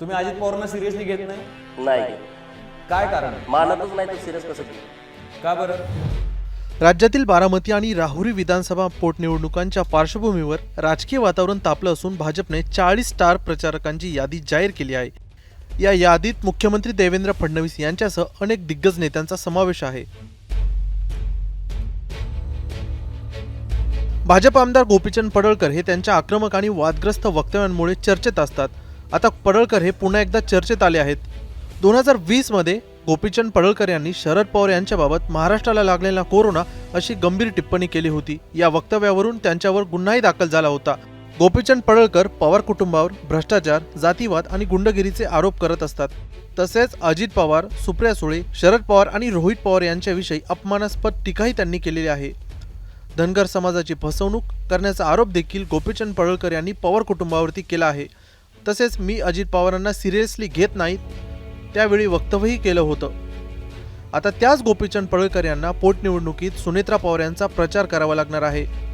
तुम्ही अजित पवारांना सिरियसली घेत नाही? नाही, काय कारण? मानतच नाही तर सिरियस कसं घेऊ? का बरं? राज्यातील बारामती आणि राहुरी विधानसभा पोटनिवडणुकांच्या पार्श्वभूमीवर राजकीय वातावरण तापलं असून भाजपने 40 स्टार प्रचारकांची यादी जाहीर केली आहे. या यादीत मुख्यमंत्री देवेंद्र फडणवीस यांच्यासह अनेक दिग्गज नेत्यांचा समावेश आहे. भाजप आमदार गोपीचंद पडळकर हे त्यांच्या आक्रमक आणि वादग्रस्त वक्तव्यांमुळे चर्चेत असतात. आता पडळकर हे पुन्हा एकदा चर्चेत आले आहेत. 2020 मध्ये गोपीचंद पडळकर यांनी शरद पवार यांच्याबाबत महाराष्ट्राला लागलेला कोरोना अशी गंभीर टिप्पणी केली होती. या वक्तव्यावरून त्यांच्यावर गुन्हाही दाखल झाला होता. गोपीचंद पडळकर पवार कुटुंबावर भ्रष्टाचार, जातीवाद आणि गुंडगिरीचे आरोप करत असतात. तसेच अजित पवार, सुप्रिया सुळे, शरद पवार आणि रोहित पवार यांच्याविषयी अपमानास्पद टीकाही त्यांनी केलेली आहे. धनगर समाजाची फसवणूक करण्याचा आरोप देखील गोपीचंद पडळकर यांनी पवार कुटुंबावरती केला आहे. तसेच मी अजित पवारांना सिरियसली घेत नाहीत त्यावेळी वक्तव्यही केलं होतं. आता त्याच गोपीचंद पडळकर यांना पोटनिवडणुकीत सुनेत्रा पवार यांचा प्रचार करावा लागणार आहे.